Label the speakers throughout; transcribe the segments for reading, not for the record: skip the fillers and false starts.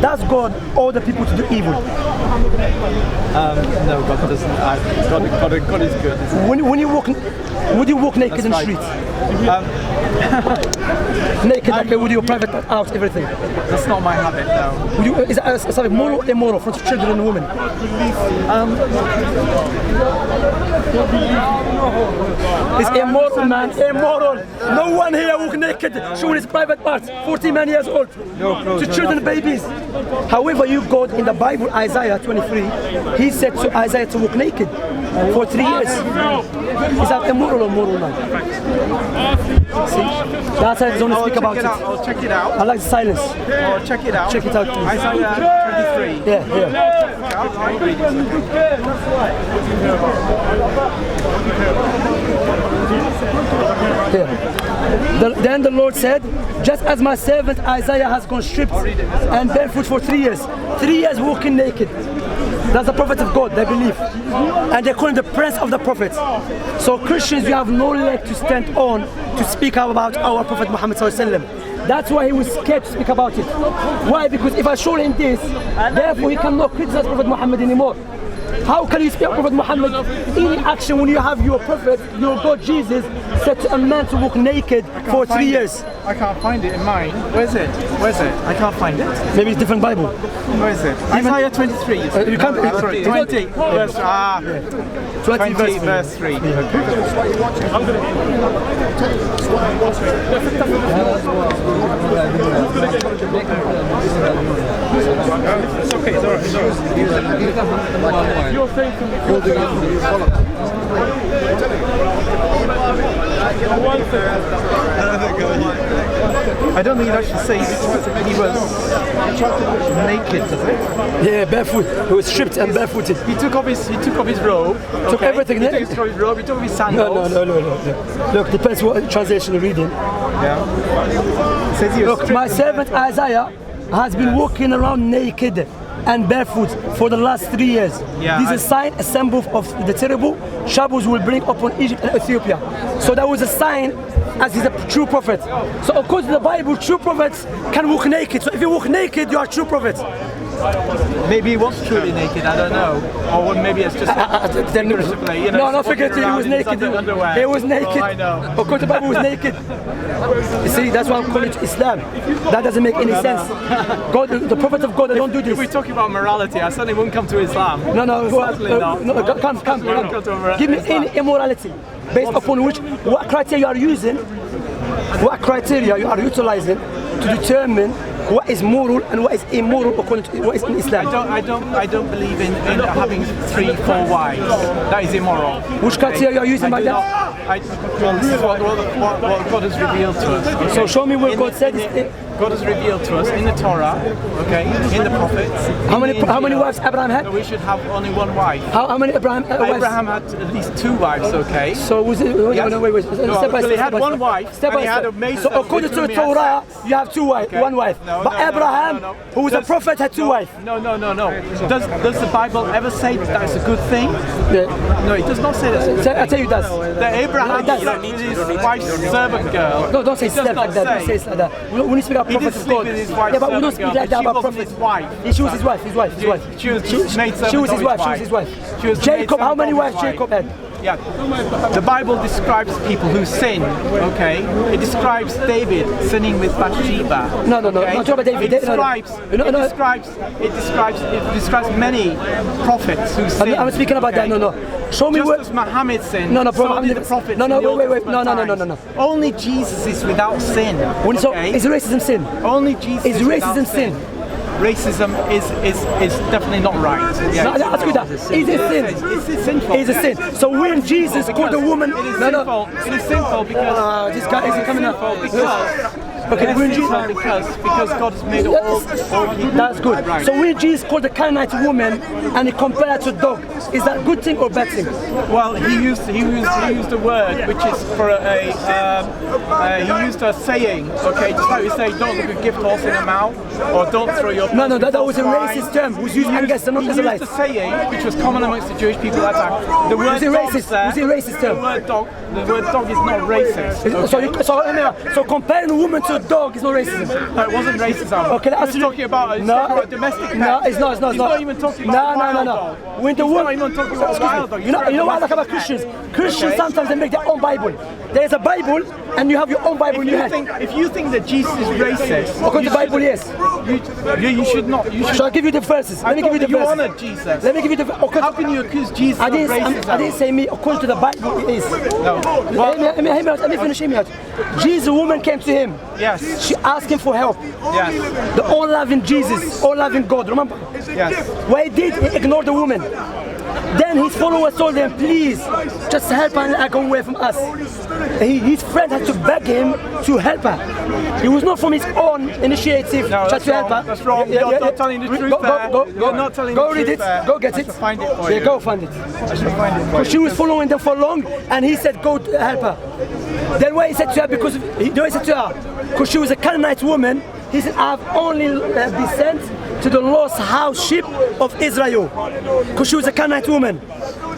Speaker 1: does God order people to do evil?
Speaker 2: No, God doesn't. God is good.
Speaker 1: When you walk, would you walk naked in the street? Naked, like with your private out, everything.
Speaker 2: That's not my habit, no.
Speaker 1: Would you, is that something moral or immoral for children and women? It's immoral, man. Immoral. No one here walk naked, showing his private parts. 40 man years old. To children and babies. However, you go in the Bible, Isaiah 23, he said to Isaiah to walk naked for 3 years. Is that immoral or moral, man? See? That's why I don't speak about it.
Speaker 2: I'll check it out.
Speaker 1: I like the silence.
Speaker 2: I'll check it out.
Speaker 1: Check it out, please.
Speaker 2: Isaiah 23.
Speaker 1: Yeah.
Speaker 2: I'll read it.
Speaker 1: Yeah. Then the Lord said, just as my servant Isaiah has gone stripped and barefoot for 3 years. 3 years walking naked. That's the prophet of God, they believe. And they call him the prince of the prophets. So Christians, you have no leg to stand on to speak about our Prophet Muhammad ﷺ. That's why he was scared to speak about it. Why? Because if I show him this, therefore he cannot criticize Prophet Muhammad anymore. How can you speak of Prophet Muhammad in action when you have your prophet, your God Jesus, said to a man to walk naked for 3 years?
Speaker 2: I can't find it in mine. Where's it? I can't find it.
Speaker 1: Maybe it's different Bible.
Speaker 2: Where is it? Isaiah 23.
Speaker 1: You can't.
Speaker 2: Sorry, 20 verse 20 verse 3. It's okay. It's alright. Your thing can be I don't think it actually says he was naked, does it?
Speaker 1: Yeah, barefoot. He was stripped and barefooted.
Speaker 2: He took off his robe.
Speaker 1: Took everything.
Speaker 2: He took his robe. He took off his sandals.
Speaker 1: No. Look, depends what translation you're reading.
Speaker 2: Yeah. It says he was
Speaker 1: Look, my servant Isaiah has been walking around naked and barefoot for the last 3 years.
Speaker 2: Yeah,
Speaker 1: this is a sign, a symbol of the terrible troubles will bring upon Egypt and Ethiopia. So that was a sign as he's a true prophet. So according to the Bible, true prophets can walk naked. So if you walk naked, you are true prophet.
Speaker 2: Maybe he was truly naked, I don't know. Or maybe it's just figuratively, you know.
Speaker 1: No, figuratively, he was naked. He was naked.
Speaker 2: Oh, I know.
Speaker 1: According to the Bible, he was naked. You see, that's why I'm calling it Islam. That doesn't make any sense. God, the prophet of God, they don't do this.
Speaker 2: If we're talking about morality, I certainly wouldn't come to Islam.
Speaker 1: No, come. Give me any immorality based upon what criteria you are using, what criteria you are utilizing to determine what is moral and what is immoral according to what is in Islam.
Speaker 2: I don't believe in having 3, 4 wives. That is immoral.
Speaker 1: Which criteria you are using by that?
Speaker 2: Well, this is what God has revealed to us. Okay?
Speaker 1: So show me where God said it.
Speaker 2: God has revealed to us in the Torah, okay, in the prophets.
Speaker 1: How many wives Abraham had?
Speaker 2: We should have only 1 wife.
Speaker 1: How many Abraham
Speaker 2: had at least 2 wives, okay.
Speaker 1: So was it? Wait. Step by step.
Speaker 2: He had 1 wife.
Speaker 1: Step by step. So according to the Torah, you have 2 wives, 1 wife. But Abraham, who was a prophet, had 2 wives.
Speaker 2: No. Does the Bible ever say that it's a good thing?
Speaker 1: Yeah.
Speaker 2: No, it does not say that.
Speaker 1: I tell you it does.
Speaker 2: That Abraham is his wife's servant girl.
Speaker 1: No, don't say stuff like that. Don't say it like that. When you speak about prophet of God, yeah, but we don't speak like that about prophet. She was his wife. She was his wife. Jacob, how many wives Jacob had?
Speaker 2: Yeah, the Bible describes people who sin, okay? It describes David sinning with Bathsheba.
Speaker 1: No, talk about David.
Speaker 2: It describes many prophets who sin.
Speaker 1: I'm speaking about that, no. Show me
Speaker 2: Just as Muhammad sinned,
Speaker 1: so
Speaker 2: did the prophets.
Speaker 1: No.
Speaker 2: Only Jesus is without sin.
Speaker 1: So is racism sin?
Speaker 2: Only Jesus
Speaker 1: is racism sin?
Speaker 2: Racism is definitely not right. Yeah,
Speaker 1: no, ask you that. Is it sin?
Speaker 2: It's sinful.
Speaker 1: Is it sin? So when Jesus called a woman,
Speaker 2: it is sinful because
Speaker 1: this guy isn't coming up.
Speaker 2: Okay, because God has made all people.
Speaker 1: That's good.
Speaker 2: Right.
Speaker 1: So when Jesus called the Canaanite woman and he compared her to a dog, is that a good thing or bad thing?
Speaker 2: Well, he used a word which is for he used a saying. Okay, just like we say, don't look a gift horse in the mouth, or don't throw your.
Speaker 1: No, that was a racist term. It was used against the non-Israelites.
Speaker 2: He used a saying which was common amongst the Jewish people at that time. The word
Speaker 1: was it racist? Was it a racist term?
Speaker 2: The word dog is not racist.
Speaker 1: Okay? So comparing a woman to a a dog is not racism.
Speaker 2: No, it wasn't racism.
Speaker 1: Okay,
Speaker 2: he was talking about a domestic pet.
Speaker 1: No, it's not.
Speaker 2: He's not even talking about a wild dog.
Speaker 1: When the
Speaker 2: He's
Speaker 1: woman,
Speaker 2: not even talking about a wild dog.
Speaker 1: you know what I like about Christians? Christians sometimes they make their own Bible. There is a Bible, and you have your own Bible in your hand.
Speaker 2: If you think that Jesus is racist,
Speaker 1: according to the Bible, yes.
Speaker 2: You should not. You should.
Speaker 1: Shall I give you the verses? Let me give you the
Speaker 2: You
Speaker 1: verses.
Speaker 2: honored Jesus.
Speaker 1: Let me give you the.
Speaker 2: How can you accuse Jesus of racism?
Speaker 1: I didn't say me. According to the Bible, it is.
Speaker 2: No.
Speaker 1: Let me finish him out. Jesus' woman came to him.
Speaker 2: Yes.
Speaker 1: She asked him for help.
Speaker 2: Yes.
Speaker 1: The all-loving Jesus, all-loving God. Remember?
Speaker 2: Yes.
Speaker 1: What he did, he ignored the woman. Then his followers told him, please, just help her and go away from us. His friend had to beg him to help her. It was not from his own initiative
Speaker 2: No,
Speaker 1: just to help her.
Speaker 2: That's wrong. You're not telling the truth there. You're not telling the truth.
Speaker 1: Go read it.
Speaker 2: There.
Speaker 1: Go get
Speaker 2: I
Speaker 1: it.
Speaker 2: should find it for you.
Speaker 1: Yeah, go find it.
Speaker 2: I should find it for you.
Speaker 1: Because she was following them for long, and he said, go to help her. Then what he said to her, because he said to her, because she was a colonized woman, he said, I've only been sent to the lost house sheep of Israel. Because she was a Canaanite woman.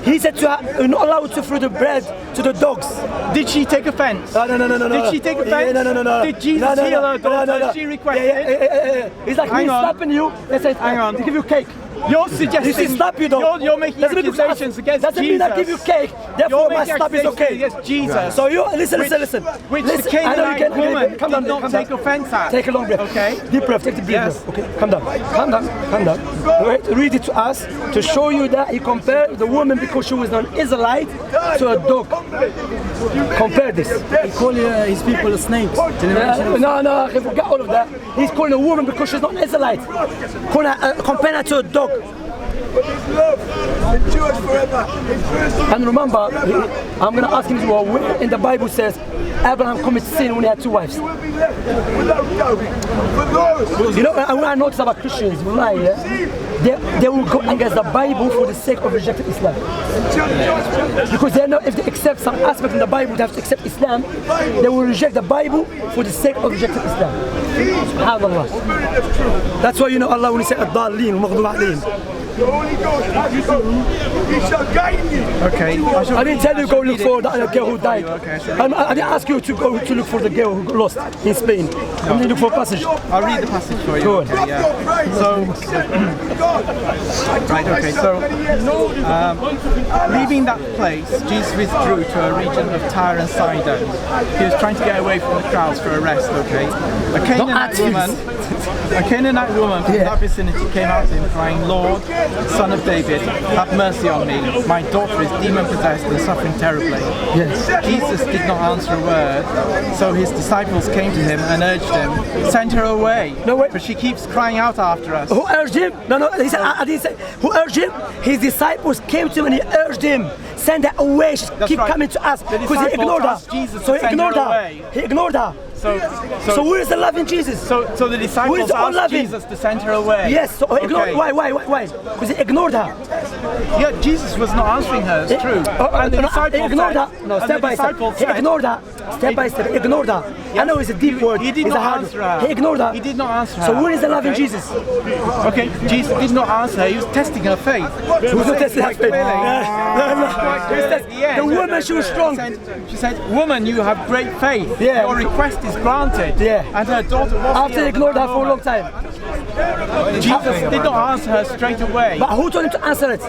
Speaker 1: He said to her, you're not allowed to throw the bread to the dogs.
Speaker 2: Did she take offense?
Speaker 1: No.
Speaker 2: Did she take offense?
Speaker 1: No.
Speaker 2: Did Jesus heal her daughter? She requested?
Speaker 1: He's like, me slapping you. They said,
Speaker 2: Hang on.
Speaker 1: to give you cake.
Speaker 2: You're suggesting
Speaker 1: slap you though.
Speaker 2: You're making accusations against
Speaker 1: doesn't
Speaker 2: Jesus.
Speaker 1: mean I give you cake, therefore my slap is okay.
Speaker 2: Against Jesus.
Speaker 1: So you listen.
Speaker 2: Which
Speaker 1: Listen,
Speaker 2: the Canaanite woman
Speaker 1: calm
Speaker 2: did
Speaker 1: down,
Speaker 2: not take offense at.
Speaker 1: Take a long breath.
Speaker 2: Okay.
Speaker 1: Deep breath. Take the deep breath. Okay. Calm down. Wait, read it to us to show you that he compared the woman because she was an Israelite to a dog. Compare this.
Speaker 3: He called his people snakes.
Speaker 1: No, I forgot all of that. He's calling a woman because she's not an Israelite. Comparing her to a dog. And remember, I'm going to ask him as well, where in the Bible says Abraham committed sin when he had 2 wives. You know, when I notice about Christians, they will go against the Bible for the sake of rejecting Islam. Because they know if they accept some aspect in the Bible, they have to accept Islam, they will reject the Bible for the sake of rejecting Islam. SubhanAllah. That's why you know Allah when he said Ad-Dallin, Maghdub Alayhim.
Speaker 2: Okay.
Speaker 1: I didn't tell you to go look for the girl who died. I didn't ask you to go to look for the girl who lost in Spain. I didn't look for a passage.
Speaker 2: I'll read the passage for you.
Speaker 1: Go on.
Speaker 2: Okay, yeah. So, right, okay, so leaving that place, Jesus withdrew to a region of Tyre and Sidon. He was trying to get away from the crowds for a rest, okay? A Canaanite woman from that vicinity came out to him crying, Lord, Son of David, have mercy on me. My daughter is demon-possessed and suffering terribly.
Speaker 1: Yes.
Speaker 2: Jesus did not answer a word, so his disciples came to him and urged him, send her away, but she keeps crying out after us.
Speaker 1: Who urged him? No, he said, I didn't say, who urged him? His disciples came to him and he urged him, send her away, she keep coming to us, because he ignored her. So he ignored her. He ignored her. So where is the loving Jesus?
Speaker 2: So the disciples asked Jesus to send her away.
Speaker 1: Yes, so ignored. Why? Because he ignored her.
Speaker 2: Yeah, Jesus was not answering her, it's true. And the disciples
Speaker 1: ignored her. No, step by step. He ignored her. Step by step. He ignored her. I know it's a deep word.
Speaker 2: He did not answer her.
Speaker 1: He ignored her.
Speaker 2: He did not answer her.
Speaker 1: So where is the loving Jesus?
Speaker 2: Okay, Jesus did not answer her. He was testing her faith.
Speaker 1: He was not testing her faith. The woman, she was strong.
Speaker 2: She said, woman, you have great faith.
Speaker 1: Yeah.
Speaker 2: Your request is granted.
Speaker 1: Yeah.
Speaker 2: And her daughter was
Speaker 1: after he ignored her for a long time.
Speaker 2: Jesus did not answer her straight away.
Speaker 1: But who told him to answer it?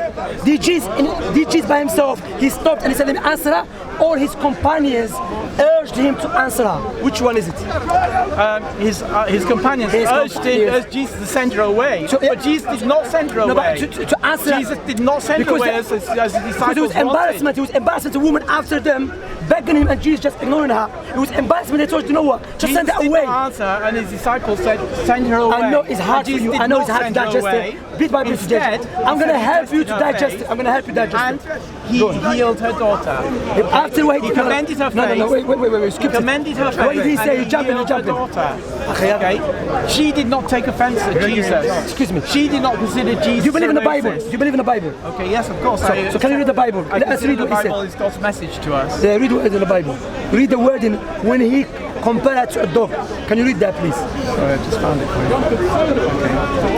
Speaker 1: Did Jesus by himself, he stopped and he said, let me answer her? Or his companions urged him to answer her? Which one is it?
Speaker 2: His companions urged Jesus to send her away. But Jesus did not send her away.
Speaker 1: To answer
Speaker 2: Jesus did not send her away as the disciples wanted.
Speaker 1: It was embarrassment. It was embarrassment. The woman after them begging him and Jesus just ignoring her. It was embarrassment. They told you know what? Just send her away.
Speaker 2: Jesus did not answer and his disciples said, send her away.
Speaker 1: I know it's hard for you. I know it's hard to digest it. Bit by bit to digest it. I'm going to help you to digest it. I'm going to help you digest it.
Speaker 2: And he healed her daughter.
Speaker 1: After he
Speaker 2: commended her faith.
Speaker 1: No, wait. Skip
Speaker 2: he commended her faith.
Speaker 1: What did he say? You jumping.
Speaker 2: Okay. She did not take offense at Jesus.
Speaker 1: Excuse me.
Speaker 2: She did not consider Jesus.
Speaker 1: Do you believe in the Bible? Do you believe in the Bible?
Speaker 2: Okay, yes, of course.
Speaker 1: So can you read the Bible?
Speaker 2: Let's read
Speaker 1: what
Speaker 2: the
Speaker 1: he said.
Speaker 2: Bible is God's message to us.
Speaker 1: Yeah, read the word in the Bible. Read the word in when he compare that to a dog. Can you read that, please?
Speaker 2: Sorry, I just found it for you. Okay.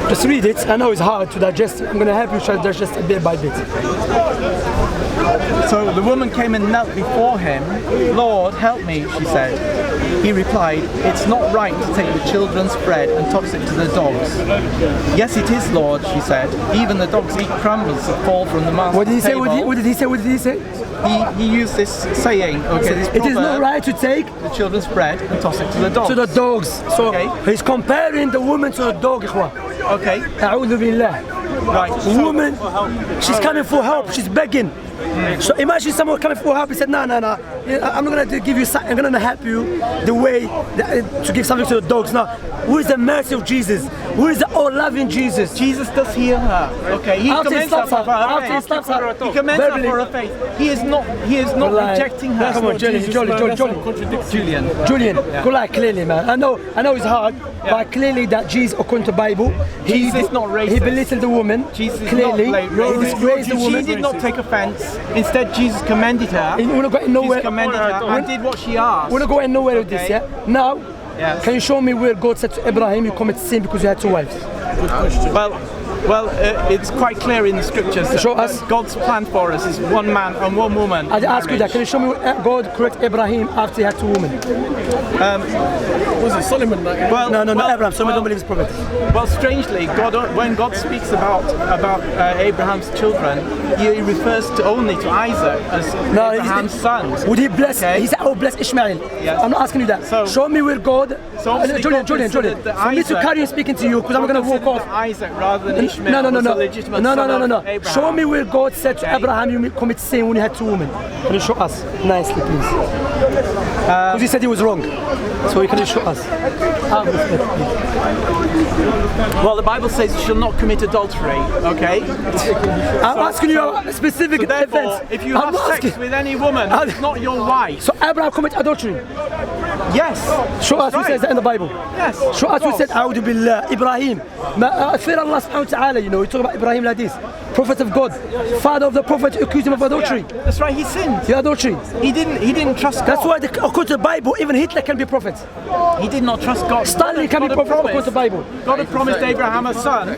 Speaker 1: Just read it. I know it's hard to digest it. I'm going to help you try to digest it bit by bit.
Speaker 2: So the woman came and knelt before him. Lord, help me, she said. He replied, it's not right to take the children's bread and toss it to the dogs. Yes, it is, Lord, she said. Even the dogs eat crumbs that fall from the master's
Speaker 1: What did he say?
Speaker 2: table.
Speaker 1: What did he say? What did he say?
Speaker 2: He used this saying, okay, this
Speaker 1: It is not
Speaker 2: proverb,
Speaker 1: right to take
Speaker 2: the children's bread and toss it to the dogs.
Speaker 1: to the dogs. So
Speaker 2: Okay.
Speaker 1: he's comparing the woman to a dog, ikhwan.
Speaker 2: Okay,
Speaker 1: A'udhu billah.
Speaker 2: right.
Speaker 1: Woman, she's coming for help, she's begging. So imagine someone coming for help, he said, no, I'm not going to give you something, I'm going to help you the way to give something to the dogs. No, who is the mercy of Jesus? Who is the all-loving Jesus?
Speaker 2: Jesus does heal her. Okay, he
Speaker 1: After he
Speaker 2: commends her
Speaker 1: slaps
Speaker 2: for
Speaker 1: her,
Speaker 2: her
Speaker 1: after he
Speaker 2: faith.
Speaker 1: slaps her,
Speaker 2: He commends her
Speaker 1: verbally.
Speaker 2: for her faith. He is not rejecting her.
Speaker 1: Come on, Julian, Julian, go like clearly, man. I know it's hard, but clearly that Jesus, according to the Bible,
Speaker 2: Jesus is not racist.
Speaker 1: He belittled the woman.
Speaker 2: Jesus is
Speaker 1: clearly,
Speaker 2: not
Speaker 1: he disgraced the woman.
Speaker 2: She did not take offense. Instead, Jesus commended her.
Speaker 1: We're not going nowhere.
Speaker 2: Jesus commended her and did what she asked.
Speaker 1: We're not going nowhere with this, yeah? Now,
Speaker 2: Yes.
Speaker 1: can you show me where God said to Abraham, you commit sin because you had 2 wives?
Speaker 2: Well, it's quite clear in the scriptures that
Speaker 1: Show us.
Speaker 2: God's plan for us is one man and one woman.
Speaker 1: I
Speaker 2: in
Speaker 1: ask you that.
Speaker 2: marriage.
Speaker 1: Can you show me where God correct Abraham after he had 2 women?
Speaker 3: Was it Solomon?
Speaker 2: Well,
Speaker 1: No,
Speaker 2: well,
Speaker 1: Abraham. Someone don't believe his prophet.
Speaker 2: Well, strangely, when God speaks about Abraham's children, he refers only to Isaac as Abraham's son.
Speaker 1: Would he bless?
Speaker 2: Okay.
Speaker 1: He said, "Oh, bless Ishmael."
Speaker 2: Yes.
Speaker 1: I'm not asking you that.
Speaker 2: So-
Speaker 1: show me where God.
Speaker 2: So obviously
Speaker 1: Julian.
Speaker 2: God considered that
Speaker 1: For me to
Speaker 2: Isaac-
Speaker 1: carry on speaking to you, because I'm
Speaker 2: God
Speaker 1: going to walk
Speaker 2: considered
Speaker 1: off.
Speaker 2: that Isaac rather than Ishmael
Speaker 1: No.
Speaker 2: was a legitimate son of Abraham.
Speaker 1: Show me where God said to
Speaker 2: Okay.
Speaker 1: Abraham, you commit sin when you had 2 women. Can you show us nicely, please? Because he said he was wrong. So you can show us.
Speaker 2: Well, the Bible says you shall not commit adultery. Okay.
Speaker 1: I'm asking you a specific
Speaker 2: So therefore,
Speaker 1: event.
Speaker 2: if you
Speaker 1: I'm
Speaker 2: have
Speaker 1: not
Speaker 2: sex
Speaker 1: asking-
Speaker 2: with any woman who's not your wife,
Speaker 1: So Abraham committed adultery.
Speaker 2: yes.
Speaker 1: Show us who
Speaker 2: right.
Speaker 1: says that in the Bible.
Speaker 2: Yes.
Speaker 1: Show us who
Speaker 2: of
Speaker 1: said,
Speaker 2: course.
Speaker 1: A'udhu Billah, Ibrahim. Fear Allah subhanahu wa ta'ala, you know, you talk about Ibrahim like this. Prophet of God, father of the prophet, accused him of adultery.
Speaker 2: Yeah, that's right. He sinned.
Speaker 1: Yeah, adultery.
Speaker 2: He didn't trust God.
Speaker 1: That's why, according to the Bible, even Hitler can be prophet.
Speaker 2: He did not trust God.
Speaker 1: Stalin can be
Speaker 2: God had
Speaker 1: prophet according to the
Speaker 2: promised-
Speaker 1: Bible.
Speaker 2: God had promised Abraham a son.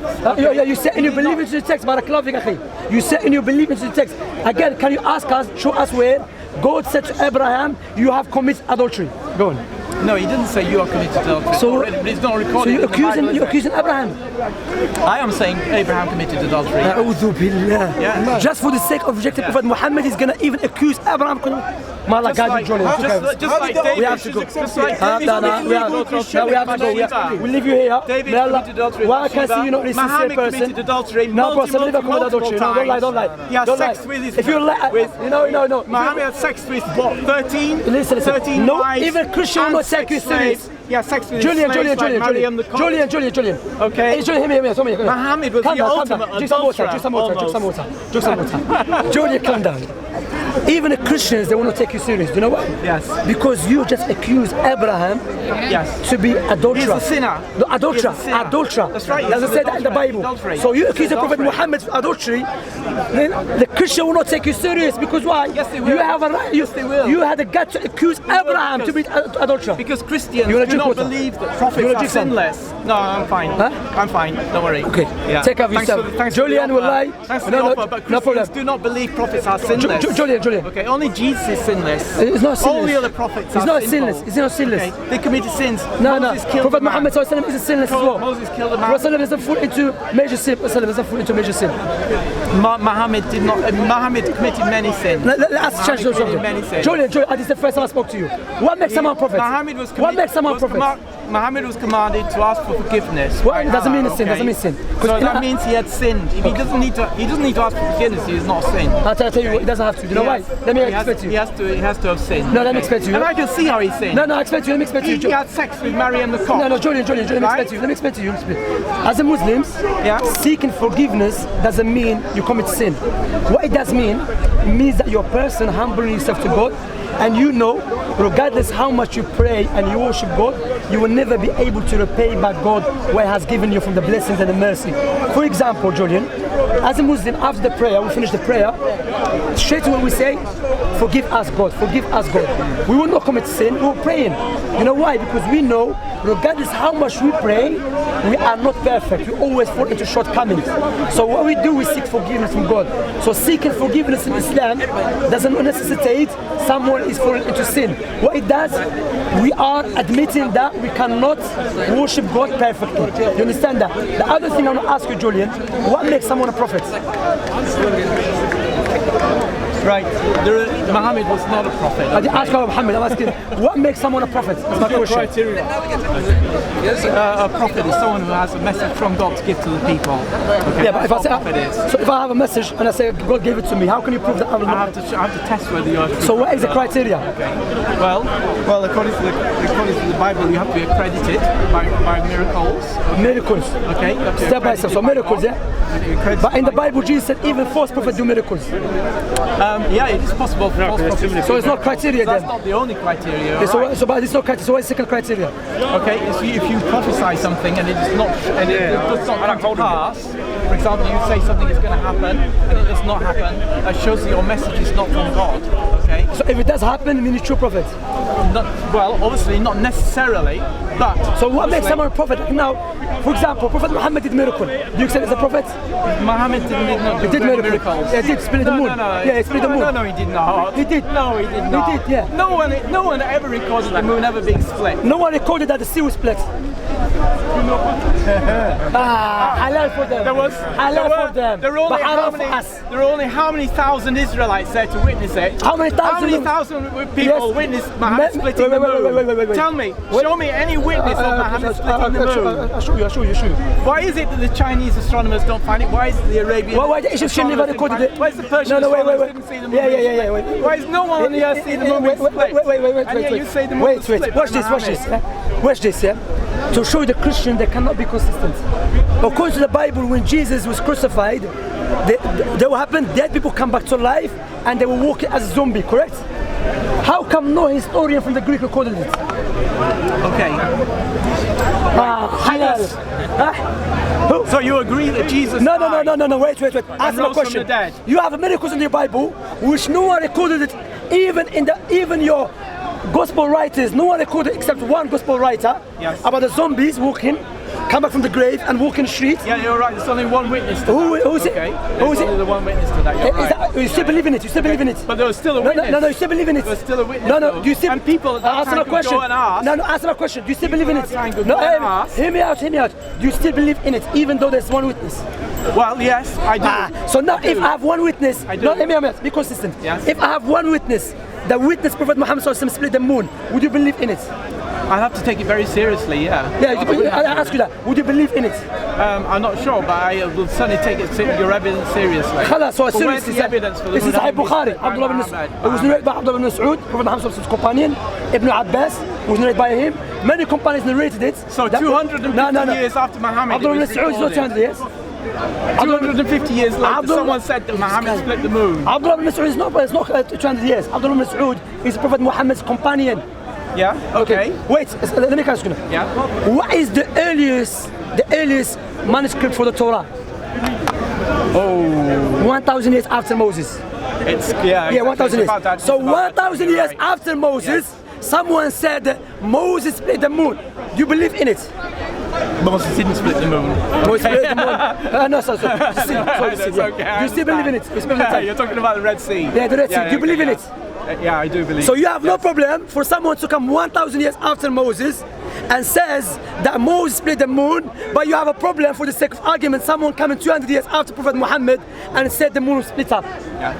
Speaker 1: You say and you believe into the text, Barakallahu fik akhi. You say and you believe into the text. Again, can you ask us, show us where God said to Abraham, you have committed adultery. Go on.
Speaker 2: No, he didn't say you are committed adultery.
Speaker 1: So-
Speaker 2: But it's not
Speaker 1: So
Speaker 2: recorded.
Speaker 1: you're
Speaker 2: in the Bible, is
Speaker 1: you're
Speaker 2: it?
Speaker 1: accusing Abraham.
Speaker 2: I am saying Abraham committed adultery.
Speaker 1: A'udhu billah.
Speaker 2: Yeah.
Speaker 1: Just for the sake of rejecting Prophet Muhammad, he's gonna even accuse Abraham. Mala
Speaker 2: Just
Speaker 1: guide
Speaker 2: like,
Speaker 1: Jordan.
Speaker 2: just like David.
Speaker 1: We have to go.
Speaker 2: Just like
Speaker 1: No,
Speaker 2: David
Speaker 1: no, we
Speaker 2: committed
Speaker 1: have
Speaker 2: adultery.
Speaker 1: to go. We'll leave you here.
Speaker 2: David
Speaker 1: May Allah-
Speaker 2: committed adultery.
Speaker 1: Why I can see you not a sincere
Speaker 2: Muhammad
Speaker 1: person.
Speaker 2: committed adultery
Speaker 1: No, bro, some never commit
Speaker 2: multiple
Speaker 1: adultery. No, don't lie, don't lie.
Speaker 2: He has
Speaker 1: Don't
Speaker 2: sex
Speaker 1: lie.
Speaker 2: with his
Speaker 1: If you lie,
Speaker 2: with
Speaker 1: no.
Speaker 2: Muhammad had sex with what? 13?
Speaker 1: Listen.
Speaker 2: 13
Speaker 1: No,
Speaker 2: wives
Speaker 1: even Christian will
Speaker 2: and
Speaker 1: not take you
Speaker 2: sex slaves.
Speaker 1: serious.
Speaker 2: Yeah, sex with
Speaker 1: Julian,
Speaker 2: his slaves like Maryam the Cook.
Speaker 1: Julian.
Speaker 2: Okay.
Speaker 1: Hey, Julian, hear me.
Speaker 2: Muhammad was the ultimate
Speaker 1: Drink some water. Julian, calm down. Even the Christians, they will not take you serious. Do you know why?
Speaker 2: Yes.
Speaker 1: Because you just accused Abraham
Speaker 2: Yes.
Speaker 1: to be adulterer.
Speaker 2: He's a sinner.
Speaker 1: No, adulterer.
Speaker 2: He's a sinner.
Speaker 1: Adulterer.
Speaker 2: That's right,
Speaker 1: Doesn't
Speaker 2: he's
Speaker 1: say that in the Bible.
Speaker 2: adultery.
Speaker 1: So you accuse the Prophet
Speaker 2: Adultery.
Speaker 1: Muhammad of adultery, then the Christian will not take you serious because why?
Speaker 2: Yes, they will.
Speaker 1: You have a right.
Speaker 2: Yes, they will.
Speaker 1: You had the gut to accuse Abraham to be adulterer.
Speaker 2: Because Christians
Speaker 1: You wanna
Speaker 2: do
Speaker 1: drink
Speaker 2: not
Speaker 1: water?
Speaker 2: believe that
Speaker 1: You
Speaker 2: prophets
Speaker 1: wanna
Speaker 2: are
Speaker 1: drink some?
Speaker 2: sinless. No, I'm fine.
Speaker 1: Huh?
Speaker 2: I'm fine. Don't worry.
Speaker 1: Okay.
Speaker 2: Yeah.
Speaker 1: Take care of
Speaker 2: Thanks
Speaker 1: yourself.
Speaker 2: for the- thanks
Speaker 1: Julian
Speaker 2: for the
Speaker 1: will
Speaker 2: offer.
Speaker 1: lie.
Speaker 2: Thanks for
Speaker 1: No,
Speaker 2: the
Speaker 1: no,
Speaker 2: offer, but
Speaker 1: no
Speaker 2: Christians
Speaker 1: problem.
Speaker 2: do not believe prophets are sinless.
Speaker 1: Julian.
Speaker 2: Okay, only Jesus is sinless.
Speaker 1: It's not sinless.
Speaker 2: All the other prophets
Speaker 1: It's
Speaker 2: are
Speaker 1: not
Speaker 2: sinful.
Speaker 1: sinless. It's not sinless.
Speaker 2: Okay, they committed sins.
Speaker 1: No.
Speaker 2: Moses killed
Speaker 1: Prophet
Speaker 2: a man.
Speaker 1: Muhammad sallallahu alaihi wasallam is a sinless as well.
Speaker 2: Moses killed a man.
Speaker 1: Prophet doesn't fall into major sin. Prophet doesn't fall into major sin.
Speaker 2: Muhammad did not. Muhammad committed many sins.
Speaker 1: Let's change the
Speaker 2: Muhammad committed many
Speaker 1: subject.
Speaker 2: sins.
Speaker 1: Julian, this is the first time I spoke to you. What makes someone prophet?
Speaker 2: Muhammad was
Speaker 1: What makes someone prophet?
Speaker 2: Muhammad was commanded to ask for forgiveness.
Speaker 1: Well,
Speaker 2: by
Speaker 1: it doesn't
Speaker 2: Allah,
Speaker 1: mean a sin,
Speaker 2: okay?
Speaker 1: doesn't mean sin.
Speaker 2: So
Speaker 1: 'Cause
Speaker 2: that means he had sinned. If he doesn't need to ask for forgiveness. He is not sinned.
Speaker 1: I'll tell you what, it doesn't have to. You know why? Let me explain to
Speaker 2: He
Speaker 1: you.
Speaker 2: has to have sinned.
Speaker 1: No, let me explain to you.
Speaker 2: And I can see how he sinned.
Speaker 1: No, I explain to you. Let me explain to you.
Speaker 2: He had sex with Maryam the Cook.
Speaker 1: No, Julian, let me explain
Speaker 2: Right?
Speaker 1: to you. Let me explain to you. As a Muslims,
Speaker 2: Yeah.
Speaker 1: seeking forgiveness doesn't mean you commit sin. What it does mean, it means that you're a person humbling yourself to God, and you know, regardless how much you pray and you worship God, you will never be able to repay back God what He has given you from the blessings and the mercy. For example, Julian, as a Muslim, after the prayer, we finish the prayer, straight away we say, forgive us God, forgive us God. We will not commit sin, we will praying. You know why? Because we know, regardless how much we pray, we are not perfect. We always fall into shortcomings. So what we do, we seek forgiveness from God. So seeking forgiveness in Islam doesn't necessitate someone is falling into sin. What it does, we are admitting that we cannot worship God perfectly. You understand that? The other thing I want to ask you, Julian, what makes someone a prophet?
Speaker 2: Right, Muhammad was not a prophet.
Speaker 1: I didn't ask about Muhammad, I'm asking, what makes someone a prophet? That's my question.
Speaker 3: Criteria.
Speaker 2: A prophet is someone who has a message from God to give to the people. Okay,
Speaker 1: Yeah, but if I say,
Speaker 2: prophet is.
Speaker 1: so if I have a message and I say God gave it to me, how can you prove that I'm a
Speaker 2: I have to test whether you are.
Speaker 1: So what is the criteria?
Speaker 2: Okay. Well, according to the Bible, you have to be accredited by miracles.
Speaker 1: Miracles.
Speaker 2: Okay. You have to be
Speaker 1: Step by step. So
Speaker 2: accredited by
Speaker 1: miracles,
Speaker 2: God.
Speaker 1: yeah? But in the Bible, Jesus said even false prophets do miracles.
Speaker 2: Yeah, it is possible for false prophets.
Speaker 1: So it's not criteria
Speaker 2: That's
Speaker 1: then?
Speaker 2: not the only criteria.
Speaker 1: Yeah,
Speaker 2: right?
Speaker 1: but it's not criteria. So what is the second criteria?
Speaker 2: Okay, if you prophesy something and it is not, and it does not come to pass, for example, you say something is going to happen and it does not happen, that shows that your message is not from God. Okay.
Speaker 1: So if it does happen, then it's true prophet.
Speaker 2: Well, obviously not necessarily, but.
Speaker 1: So what makes someone a prophet? Now, for example, Prophet Muhammad did miracle. Do you accept as a prophet?
Speaker 2: Muhammad did
Speaker 1: He did
Speaker 2: miracles.
Speaker 1: Yeah, he did split the moon. Yeah, he split the moon.
Speaker 2: No, he did not.
Speaker 1: He did.
Speaker 2: No, he did not.
Speaker 1: He did, yeah.
Speaker 2: No one ever recorded the moon ever being split.
Speaker 1: No one recorded that the sea was split. Halal for them. Halal for them.
Speaker 2: There were only how many thousand Israelites there to witness it?
Speaker 1: How many thousand?
Speaker 2: How many thousand people witnessed Muhammad splitting the moon?
Speaker 1: Wait.
Speaker 2: Tell me, show me any witness of Muhammad splitting the moon.
Speaker 1: I'll show you.
Speaker 2: Why is it that the Chinese astronomers don't find it? Why is it the Arabian?
Speaker 1: Why the Egyptian never recorded it?
Speaker 2: Why is the Persian astronomers didn't see the moon?
Speaker 1: Yeah. Wait.
Speaker 2: Why is no one on the earth see the moon being split?
Speaker 1: Wait.
Speaker 2: And yet you say the moon was split.
Speaker 1: Watch this. To show the Christian they cannot be consistent. According to the Bible, when Jesus was crucified, they will happen, dead people come back to life and they will walk as a zombie, correct? How come no historian from the Greek recorded it?
Speaker 2: Okay.
Speaker 1: Halal.
Speaker 2: So you agree that Jesus
Speaker 1: No, wait. Ask my question.
Speaker 2: From the dead.
Speaker 1: You have miracles in your Bible which no one recorded it, even your gospel writers, no one recorded except one gospel writer about the zombies walking, come back from the grave and walk in the street.
Speaker 2: Yeah, you're right. There's only one witness to
Speaker 1: Who
Speaker 2: that.
Speaker 1: is it?
Speaker 2: Okay.
Speaker 1: Who is
Speaker 2: There's only
Speaker 1: it?
Speaker 2: the one witness to that. You're right.
Speaker 1: You still believe in it?
Speaker 2: But there was still a witness.
Speaker 1: No, you still believe in it.
Speaker 2: There's still a witness.
Speaker 1: No, do you still?
Speaker 2: And people at that
Speaker 1: answer
Speaker 2: time
Speaker 1: my
Speaker 2: could
Speaker 1: question.
Speaker 2: go and ask.
Speaker 1: No, answer my question. Do you still believe in it?
Speaker 2: No,
Speaker 1: hear me out. Do you still believe in it, even though there's one witness?
Speaker 2: Well, yes, I do.
Speaker 1: So now, if I have one witness,
Speaker 2: I do.
Speaker 1: no, hear me out. Be consistent.
Speaker 2: Yes.
Speaker 1: If I have one witness, the witness Prophet Muhammad split the moon, would you believe in it?
Speaker 2: I'll have to take it very seriously, yeah.
Speaker 1: Yeah, I ask you that. Would you believe in it?
Speaker 2: I'm not sure, but I will certainly take your evidence seriously.
Speaker 1: So
Speaker 2: where's the evidence for the
Speaker 1: this is Sahih Bukhari. Abdullah bin Mas'ud. It was narrated by Abdullah bin Mas'ud, Prophet Muhammad's companion. Ibn Abbas was narrated by him. Many companions narrated it.
Speaker 2: So 250 years after Muhammad,
Speaker 1: Abdullah bin Mas'ud is not 200 years.
Speaker 2: 250 years later, someone said that Muhammad split the moon.
Speaker 1: Abdullah bin Mas'ud is not 200 years. Abdullah bin Mas'ud is Prophet Muhammad's companion.
Speaker 2: Yeah, okay.
Speaker 1: Wait, let me ask you.
Speaker 2: Yeah.
Speaker 1: What is the earliest manuscript for the Torah? 1,000 years after Moses.
Speaker 2: It's
Speaker 1: 1,000 years.
Speaker 2: That,
Speaker 1: so 1,000 years after Moses, someone said that Moses split the moon. Do you believe in it?
Speaker 2: Moses didn't split the moon.
Speaker 1: Moses split the moon. No, sorry. Do you still believe in it?
Speaker 2: You're talking about the Red Sea.
Speaker 1: Yeah, the Red Sea. Do you believe in it?
Speaker 2: Yeah, I do believe.
Speaker 1: So you have no problem for someone to come 1,000 years after Moses and says that Moses split the moon, but you have a problem for the sake of argument, someone coming 200 years after Prophet Muhammad and said the moon was split up.
Speaker 2: Yeah.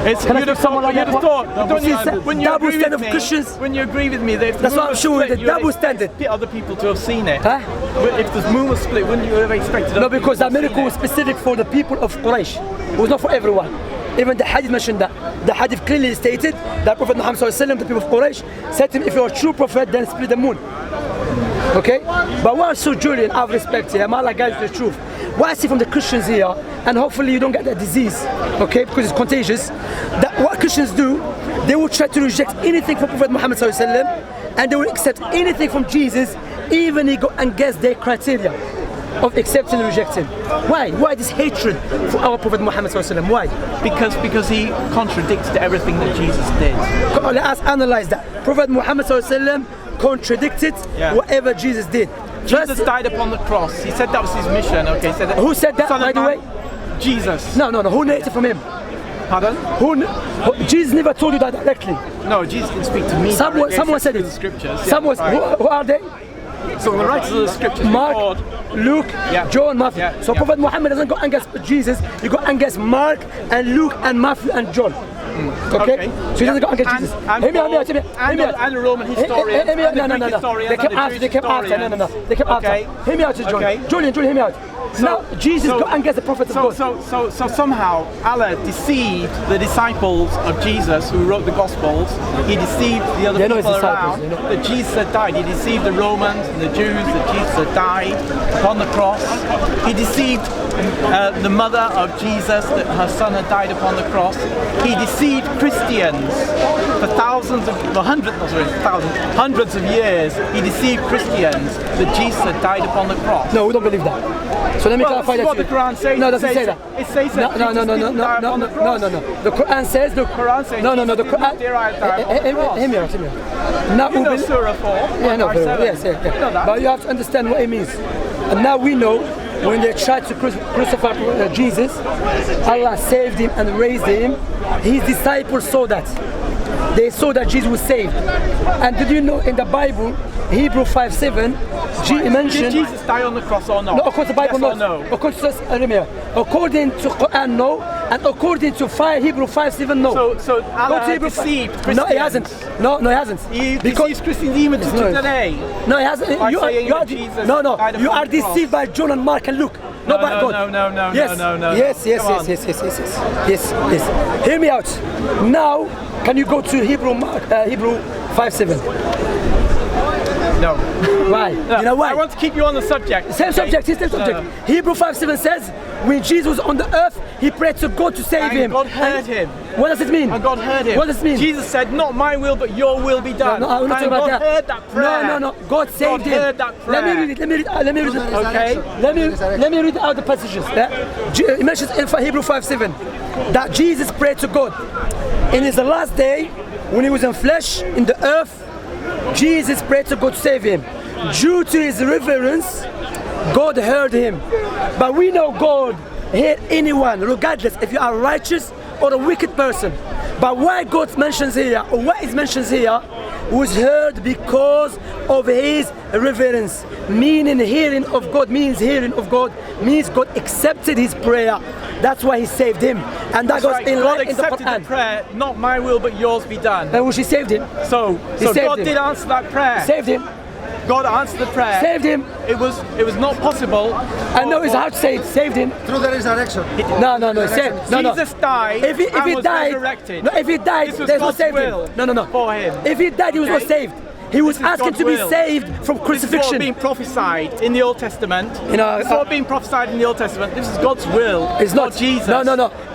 Speaker 2: You'd have thought, don't you, when you
Speaker 1: double
Speaker 2: agree
Speaker 1: standard
Speaker 2: with
Speaker 1: of
Speaker 2: me,
Speaker 1: Christians.
Speaker 2: when you agree with me, that if the
Speaker 1: That's
Speaker 2: moon
Speaker 1: what I'm
Speaker 2: was
Speaker 1: showing,
Speaker 2: split,
Speaker 1: the double standard.
Speaker 2: Other people to have seen it.
Speaker 1: Huh?
Speaker 2: If the moon was split, wouldn't you have expected?
Speaker 1: No, because that miracle was specific for the people of Quraysh. It was not for everyone. Even the hadith mentioned that. The hadith clearly stated that Prophet Muhammad ﷺ, the people of Quraysh, said to him, if you're a true prophet, then split the moon. Okay? But what I saw, Julian, I have respect here, I'm Allah guides the truth. What I see from the Christians here, and hopefully you don't get that disease, okay, because it's contagious, that what Christians do, they will try to reject anything from Prophet Muhammad ﷺ, and they will accept anything from Jesus, even he go against their criteria. of accepting and rejecting. Why? Why this hatred for our Prophet Muhammad sallallahu alaihi wasallam? Why?
Speaker 2: Because he contradicted everything that Jesus did.
Speaker 1: Let us analyze that. Prophet Muhammad sallallahu alaihi wasallam contradicted whatever Jesus did.
Speaker 2: Jesus died upon the cross. He said that was his mission. Okay, he said that.
Speaker 1: Who said that, by the way?
Speaker 2: Jesus.
Speaker 1: No. Who narrated from him?
Speaker 2: Pardon?
Speaker 1: Jesus never told you that directly.
Speaker 2: No, Jesus didn't speak to me.
Speaker 1: Someone said it.
Speaker 2: The scriptures.
Speaker 1: Someone. Who are they?
Speaker 2: So the writers of the scriptures.
Speaker 1: Mark, Luke, John, Matthew. So Prophet Muhammad doesn't go against Jesus. He go against Mark and Luke and Matthew and John. Okay? So he doesn't go against Jesus.
Speaker 2: And the Roman historian.
Speaker 1: No. They came after. They came after. Hear me out, John. Julian, hear me out. Now, Jesus go against the prophets of God.
Speaker 2: So somehow Allah deceived the disciples of Jesus who wrote the Gospels. He deceived the other people around that Jesus had died. He deceived the Romans and the Jews that Jesus had died upon the cross. He deceived the mother of Jesus that her son had died upon the cross. He deceived Christians for hundreds of years. He deceived Christians that Jesus had died upon the cross.
Speaker 1: No, we don't believe that. So let me clarify that.
Speaker 2: What the Quran says.
Speaker 1: No, it doesn't say that.
Speaker 2: It says that.
Speaker 1: No. The Quran says. The
Speaker 2: Quran says.
Speaker 1: No. The Quran. Hear me out. Now
Speaker 2: you know Surah 4.
Speaker 1: Yeah, no. Yes. But you have to understand what it means. And now we know when they tried to crucify Jesus, Allah saved him and raised him. His disciples saw that. They saw that Jesus was saved. And did you know in the Bible, Hebrew 5:7, mentioned.
Speaker 2: Did Jesus die on the cross or not?
Speaker 1: No, according to the Bible,
Speaker 2: yes
Speaker 1: no.
Speaker 2: No.
Speaker 1: According to Quran, no. And according to Hebrew 5:7, no.
Speaker 2: So Allah deceived Christians.
Speaker 1: No, he hasn't. No, he hasn't.
Speaker 2: He deceives Christians even to today.
Speaker 1: No, he hasn't. You are deceived by John and Mark and Luke. Not by God.
Speaker 2: No.
Speaker 1: Yes. Hear me out. Now, can you go to Hebrew 5:7?
Speaker 2: No.
Speaker 1: Why?
Speaker 2: No.
Speaker 1: You know why?
Speaker 2: I want to keep you on the subject.
Speaker 1: Same subject. Hebrew 5:7 says, when Jesus was on the earth, he prayed to God to save him.
Speaker 2: God heard him.
Speaker 1: What does it mean?
Speaker 2: And God heard him.
Speaker 1: What does it mean?
Speaker 2: Jesus said, not my will, but your will be done.
Speaker 1: No, I'm not talking about
Speaker 2: God heard that prayer.
Speaker 1: No. God saved him.
Speaker 2: Heard that prayer.
Speaker 1: Let me read it.
Speaker 2: Okay.
Speaker 1: Let me read out the passages. It mentions in Hebrew 5:7 that Jesus prayed to God. In his last day, when he was in flesh, in the earth, Jesus prayed to God to save him. Due to his reverence, God heard him. But we know God heard anyone, regardless if you are righteous or a wicked person. But why God mentions here, or what is mentioned here, was heard because of his reverence. Meaning hearing of God means God accepted his prayer. That's why he saved him. And that goes in line in the Quran.
Speaker 2: The prayer, not my will but yours be done.
Speaker 1: And when she saved him.
Speaker 2: So God did answer that prayer.
Speaker 1: Saved him.
Speaker 2: God answered the prayer.
Speaker 1: Saved him.
Speaker 2: It was not possible.
Speaker 1: I know it's hard to say it. Saved him.
Speaker 4: Through the resurrection.
Speaker 1: No.
Speaker 2: Jesus died.
Speaker 1: If he died,
Speaker 2: resurrected.
Speaker 1: No, if he died, there's no saved him. No.
Speaker 2: For him.
Speaker 1: If he died, he was not saved. He was asking to be saved from crucifixion.
Speaker 2: This is what being prophesied in the Old Testament. This is what being prophesied in the Old Testament. This is God's will.
Speaker 1: It's not
Speaker 2: Jesus.
Speaker 1: No.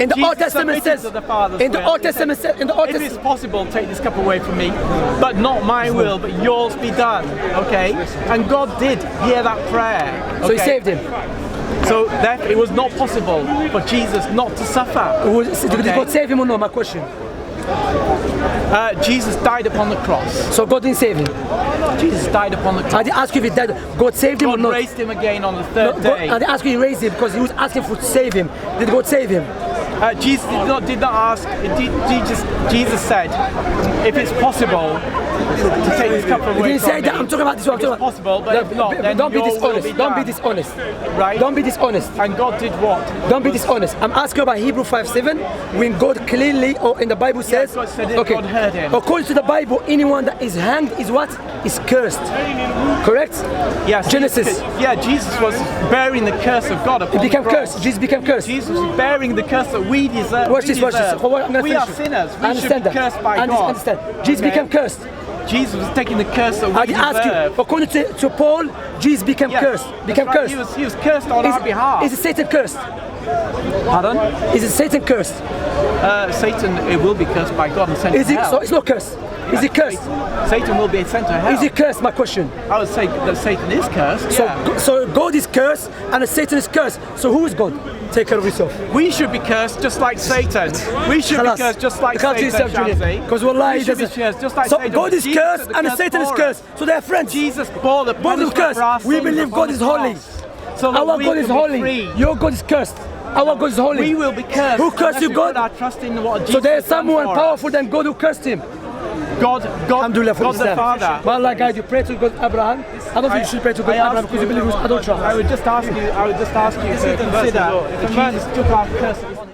Speaker 1: In the
Speaker 2: Jesus
Speaker 1: Old Testament says.
Speaker 2: If it's possible, take this cup away from me, but not my will, but yours be done. Okay. And God did hear that prayer. Okay?
Speaker 1: So he saved him.
Speaker 2: So therefore, it was not possible for Jesus not to suffer.
Speaker 1: Did God save him or no? My question.
Speaker 2: Jesus died upon the cross.
Speaker 1: So God didn't save him.
Speaker 2: Jesus died upon the cross.
Speaker 1: I didn't ask you if he died. God saved him or not?
Speaker 2: God raised him again on the third day.
Speaker 1: I didn't ask you if he raised him because he was asking to save him. Did God save him?
Speaker 2: Jesus did not ask. Jesus said, if it's possible to take this cup away from me.
Speaker 1: He didn't say that. I'm talking about this one.
Speaker 2: It's possible, but if not, then
Speaker 1: don't be dishonest. Don't be dishonest.
Speaker 2: Right?
Speaker 1: Don't be dishonest.
Speaker 2: And God did what?
Speaker 1: Don't be dishonest. I'm asking about Hebrew 5:7 when God clearly, or in the Bible says,
Speaker 2: God said it, God heard him.
Speaker 1: According to the Bible, anyone that is hanged is what? Is cursed. Correct?
Speaker 2: Yes.
Speaker 1: Genesis.
Speaker 2: Jesus was bearing the curse of God upon
Speaker 1: He became
Speaker 2: the cross.
Speaker 1: cursed. Jesus became cursed.
Speaker 2: Jesus was bearing the curse that we deserve.
Speaker 1: Watch this.
Speaker 2: We are sinners. We should be cursed by God.
Speaker 1: Understand. Jesus became cursed.
Speaker 2: Jesus was taking the curse that we deserve.
Speaker 1: I ask you, according to Paul, Jesus became cursed. Became cursed.
Speaker 2: He was cursed on our behalf.
Speaker 1: Is Satan cursed?
Speaker 2: Pardon?
Speaker 1: Is it Satan cursed?
Speaker 2: Satan, it will be cursed by God and sent
Speaker 1: Is
Speaker 2: to
Speaker 1: he?
Speaker 2: hell.
Speaker 1: So it's not cursed. Is he cursed?
Speaker 2: Satan will be sent to hell.
Speaker 1: Is he cursed? My question.
Speaker 2: I would say that Satan is cursed.
Speaker 1: So,
Speaker 2: yeah.
Speaker 1: so God is cursed and Satan is cursed. So who is God? Take care of yourself.
Speaker 2: We should be cursed just like Satan. We should be cursed just like Satan, Shamsi.
Speaker 1: Because wallahi,
Speaker 2: we should be cursed just like
Speaker 1: so
Speaker 2: Satan.
Speaker 1: God is
Speaker 2: Jesus
Speaker 1: cursed
Speaker 2: the
Speaker 1: and
Speaker 2: curse
Speaker 1: Satan is
Speaker 2: for
Speaker 1: cursed. So they are friends.
Speaker 2: Jesus bore the
Speaker 1: Both
Speaker 2: punishment
Speaker 1: of cursed.
Speaker 2: for our
Speaker 1: We
Speaker 2: sins
Speaker 1: believe
Speaker 2: upon
Speaker 1: God
Speaker 2: the
Speaker 1: is holy.
Speaker 2: cross. So that
Speaker 1: Our
Speaker 2: we
Speaker 1: God
Speaker 2: can
Speaker 1: is
Speaker 2: be
Speaker 1: holy.
Speaker 2: free.
Speaker 1: Your God is cursed. Our God is holy.
Speaker 2: We will be cursed.
Speaker 1: Who cursed you,
Speaker 2: unless we
Speaker 1: God?
Speaker 2: put our trust in what Jesus
Speaker 1: So there is
Speaker 2: has done
Speaker 1: someone
Speaker 2: for
Speaker 1: powerful
Speaker 2: us.
Speaker 1: than God who cursed him.
Speaker 2: God
Speaker 1: Alhamdulillah for
Speaker 2: God the
Speaker 1: Islam.
Speaker 2: Father.
Speaker 1: But Allah guide you, pray to God Abraham. I don't think you should pray to God Abraham because you believe he was adulterer.
Speaker 2: I would just ask you to consider if Jesus took our curse.